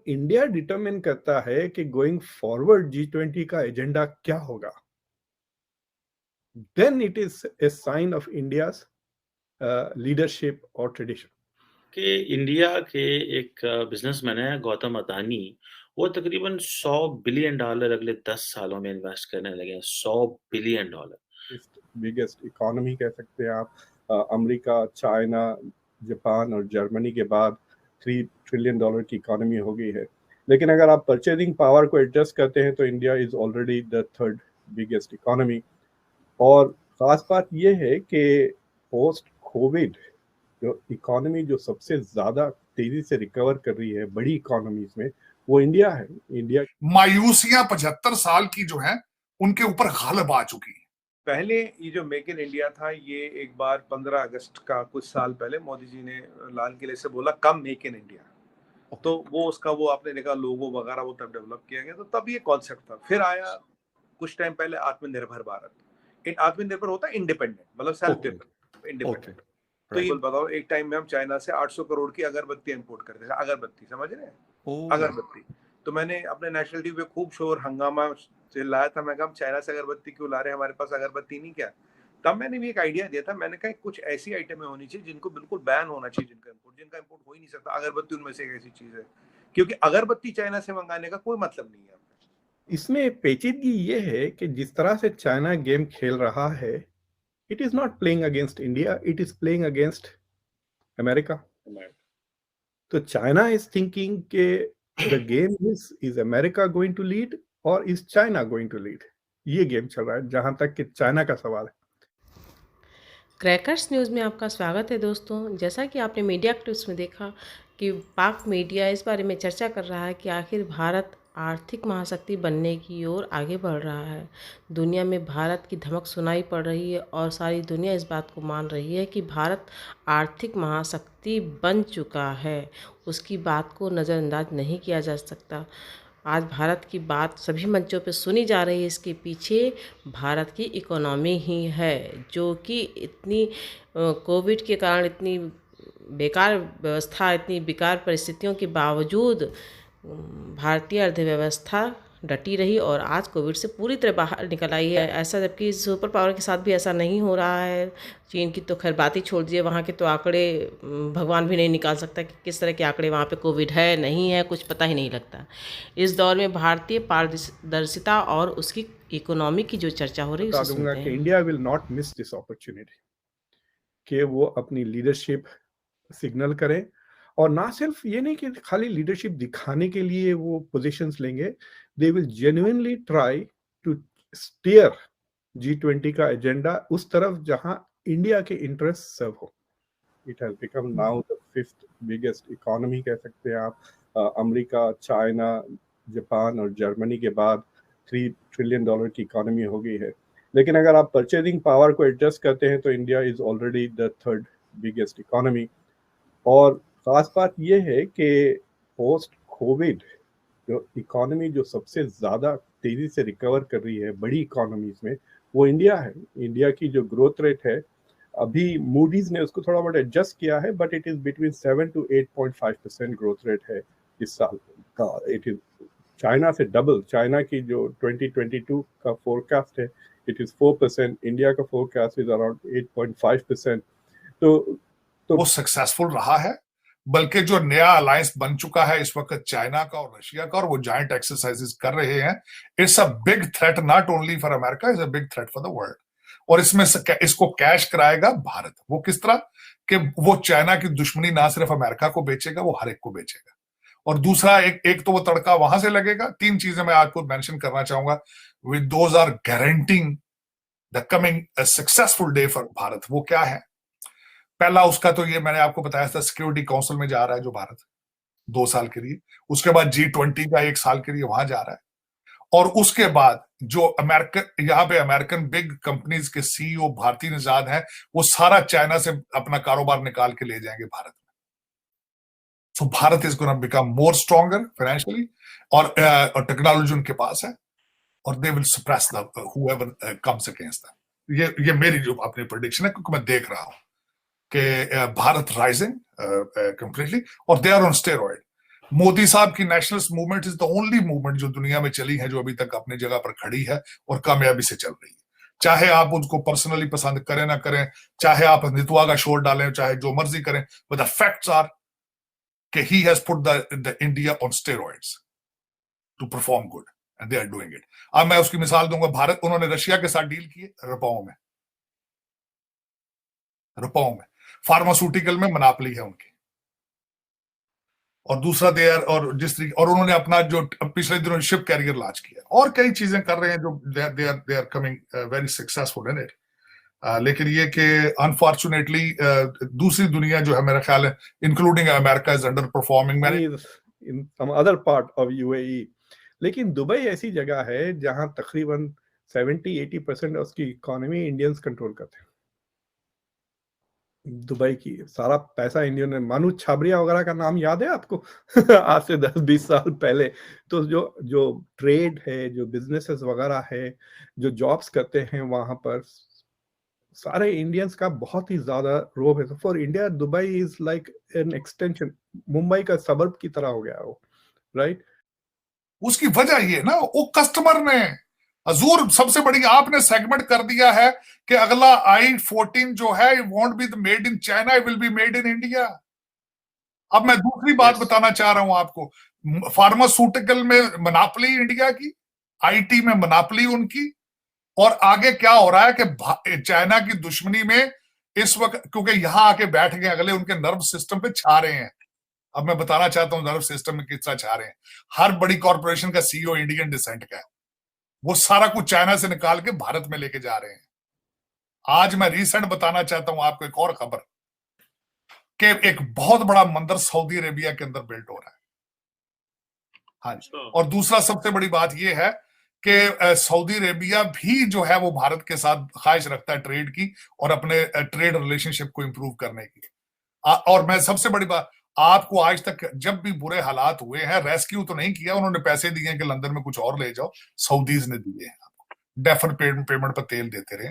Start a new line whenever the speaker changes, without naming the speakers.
India determine करता है कि गोइंग फॉरवर्ड G20 का एजेंडा क्या होगा, then it is a sign of India's leadership और ट्रेडिशन।
कि इंडिया के एक बिजनेसमैन है गौतम अदानी। वो तकरीबन $100 बिलियन अगले 10 सालों में इन्वेस्ट करने लगे हैं। $100 बिलियन।
बिगेस्ट इकोनॉमी कह सकते हैं आप। अमेरिका, चाइना, जापान और जर्मनी के बाद $3 ट्रिलियन की इकोनॉमी हो गई है। लेकिन अगर आप परचेजिंग पावर को एडजस्ट करते हैं तो India is already the third biggest economy. और खास बात यह है कि पोस्ट कोविड जो इकोनॉमी जो सबसे ज्यादा तेजी से रिकवर कर रही है बड़ी इकोनॉमीज में, वो इंडिया है। इंडिया
मायूसियां 75 साल की जो है उनके ऊपर गालिब आ चुकी है।
पहले ये जो मेक इन इंडिया था, ये एक बार 15 अगस्त का कुछ साल पहले मोदी जी ने लाल किले से बोला कम मेक इन इंडिया, तो वो उसका वो आपने देखा लोगो वगैरह वो तब डेवलप किया गया, तो तब ये कॉन्सेप्ट था। फिर आया कुछ टाइम पहले आत्मनिर्भर भारत। आत्मनिर्भर होता है इंडिपेंडेंट, मतलब सेल्फ डिपेंडेंट, इंडिपेंडेंट। तो ये बताओ, एक टाइम में हम चाइना से 800 करोड़ की अगरबत्ती इंपोर्ट करते थे। अगरबत्ती समझ रहे हैं? अगरबत्ती। तो मैंने अपने नेशनल टीवी पे खूब शोर हंगामा चिल्लाया था। मैं कहा हम चाइना से अगरबत्ती क्यों ला रहे हैं, हमारे पास अगरबत्ती नहीं क्या? तब मैंने भी एक आइडिया दिया था। मैंने कहा कुछ ऐसी आइटमें होनी चाहिए जिनको बिल्कुल बैन होना चाहिए, जिनका इंपोर्ट हो ही नहीं सकता। अगरबत्ती उनमें से एक ऐसी चीज है, क्योंकि अगरबत्ती चाइना से मंगाने का कोई मतलब नहीं है।
इसमें पेचीदगी ये है कि जिस तरह से चाइना गेम खेल रहा है, it is not playing against India, it is playing against America. तो चाइना इज थिंकिंग के the game is America going to lead और is China going to lead. ये गेम चल रहा है जहां तक कि चाइना का सवाल है।
क्रैकर्स न्यूज़ में आपका स्वागत है दोस्तों। जैसा कि आपने मीडिया क्लिप्स में देखा कि पाक मीडिया इस बारे में चर्चा कर रहा है कि आखिर भारत आर्थिक महाशक्ति बनने की ओर आगे बढ़ रहा है। दुनिया में भारत की धमक सुनाई पड़ रही है और सारी दुनिया इस बात को मान रही है कि भारत आर्थिक महाशक्ति बन चुका है। उसकी बात को नज़रअंदाज नहीं किया जा सकता। आज भारत की बात सभी मंचों पे सुनी जा रही है। इसके पीछे भारत की इकोनॉमी ही है, जो कि इतनी कोविड के कारण इतनी बेकार व्यवस्था, इतनी बेकार परिस्थितियों के बावजूद भारतीय अर्थव्यवस्था डटी रही और आज कोविड से पूरी तरह बाहर निकल आई है। ऐसा जबकि सुपर पावर के साथ भी ऐसा नहीं हो रहा है। चीन की तो खैर बात ही छोड़ दिए, वहाँ के तो आंकड़े भगवान भी नहीं निकाल सकता कि किस तरह के आंकड़े वहाँ पे कोविड है नहीं है, कुछ पता ही नहीं लगता। इस दौर में भारतीय पारदर्शिता और उसकी इकोनॉमी की जो चर्चा हो रही है,
बता दूंगा कि India will not miss this opportunity कि वो अपनी लीडरशिप सिग्नल करें। और ना सिर्फ ये नहीं कि खाली लीडरशिप दिखाने के लिए वो पोजीशंस लेंगे, they will genuinely try to steer G20 का एजेंडा उस तरफ जहां इंडिया के इंटरेस्ट सर्व हो। It has become now the fifth biggest economy कह सकते हैं आप। अमेरिका, चाइना, जापान और जर्मनी के बाद $3 ट्रिलियन की इकोनॉमी हो गई है। लेकिन अगर आप परचेजिंग पावर को एडजस्ट करते हैं तो India is already the third biggest economy. और खास बात यह है कि पोस्ट कोविड जो इकोनॉमी जो सबसे ज्यादा तेजी से रिकवर कर रही है बड़ी इकोनॉमीज में, वो इंडिया है। इंडिया की जो ग्रोथ रेट है, अभी मूडीज ने उसको थोड़ा बहुत एडजस्ट किया है, but it is between 7 to 8.5% growth rate है इस साल का। इट इज चाइना से डबल। चाइना की जो 2022 का फोरकास्ट है, इट इज 4%। इंडिया का फोरकास्ट इज अराउंड 8.5%। तो
वो सक्सेसफुल रहा है। बल्कि जो नया अलायंस बन चुका है इस वक्त चाइना का और रशिया का, और वो जॉइंट एक्सरसाइजेस कर रहे हैं, it's a big threat not only for America, it's a big threat for the world. और इसमें इसको कैश कराएगा भारत। वो किस तरह कि वो चाइना की दुश्मनी ना सिर्फ अमेरिका को बेचेगा, वो हर एक को बेचेगा। और दूसरा एक तो वो तड़का वहां से लगेगा। तीन चीजें मैं आपको मेंशन करना चाहूंगा, with those are guaranteeing the coming successful day for Bharat. वो क्या है? पहला उसका तो ये मैंने आपको बताया था, सिक्योरिटी काउंसिल में जा रहा है जो भारत 2 साल के लिए। उसके बाद G20 का 1 साल के लिए वहां जा रहा है। और उसके बाद जो अमेरिकन, यहां पे अमेरिकन बिग कंपनीज के सीईओ भारतीय निजाद हैं, वो सारा चाइना से अपना कारोबार निकाल के ले जाएंगे भारत में। So Bharat is gonna become more stronger financially, और टेक्नोलॉजी उनके पास है, और they will suppress the whoever comes against them. ये मेरी जो अपनी प्रेडिक्शन है, क्योंकि मैं देख रहा हूं कि भारत राइजिंग कंप्लीटली, और they are on steroid. Modi साहब की nationalist movement is the only movement जो दुनिया में चली है जो अभी तक अपनी जगह पर खड़ी है और कामयाबी से चल रही है। चाहे आप उसको पर्सनली पसंद करें ना करें, चाहे आप हिंदुत्वा का शोर डालें, चाहे जो मर्जी करें, बट द फैक्ट्स आर कि he has put the India on steroids to perform good and they are doing it. अब मैं उसकी मिसाल दूंगा, भारत, उन्होंने रशिया के साथ डील किए रुपयों में, फार्मास्यूटिकल में मोनोपोली है उनकी, और दूसरा और जिस तरीके, और उन्होंने अपना जो पिछले दिनों शिप कैरियर लॉन्च किया और कई चीजें कर रहे हैं जो they are coming very successful in it. लेकिन ये कि अनफॉर्चुनेटली दूसरी दुनिया जो है, मेरा ख्याल है including America, is under performing
in some other part of UAE. लेकिन दुबई ऐसी जगह है जहां तकरीबन 70-80% उसकी इकोनॉमी इंडियंस कंट्रोल करते हैं। दुबई की सारा पैसा इंडियन ने, मानू छाबरिया वगैरह का नाम याद है आपको? आज से 10-20 साल पहले तो जो ट्रेड है, जो बिजनेसेस वगैरह है, जो जॉब्स करते हैं वहां पर, सारे इंडियंस का बहुत ही ज्यादा रोब है। For India Dubai is like an extension, Mumbai का सबर्ब की तरह हो गया वो, राइट?
उसकी वजह ये ना, वो कस्टमर ने हजूर सबसे बड़ी आपने सेगमेंट कर दिया है कि अगला i14 जो है want be made in China, will be made in India. अब मैं दूसरी बात बताना चाह रहा हूं आपको, फार्मास्यूटिकल में मोनोपोली इंडिया की, आईटी में मोनोपोली उनकी, और आगे क्या हो रहा है कि चाइना की दुश्मनी में इस वक्त, क्योंकि यहां आके बैठ गए अगले, उनके नर्व सिस्टम पे छा रहे हैं। अब मैं बताना चाहता हूं नर्व सिस्टम में किस तरह छा रहे हैं। हर बड़ी कॉर्पोरेशन का सीईओ इंडियन डिसेंट का है, वो सारा कुछ चाइना से निकाल के भारत में लेके जा रहे हैं। आज मैं रिसेंट बताना चाहता हूं आपको एक और खबर कि एक बहुत बड़ा मंदिर सऊदी अरेबिया के अंदर बिल्ट हो रहा है। हाँ जी। और दूसरा सबसे बड़ी बात यह है कि सऊदी अरेबिया भी जो है वो भारत के साथ ख्वाहिश रखता है ट्रेड की और अपने ट्रेड रिलेशनशिप को इंप्रूव करने की। और मैं सबसे बड़ी बात, आपको आज तक जब भी बुरे हालात हुए हैं, रेस्क्यू तो नहीं किया, उन्होंने पैसे दिए कि लंदन में कुछ और ले जाओ, सऊदीज ने दिए हैं आपको, डेफर पेमेंट पर तेल देते रहे।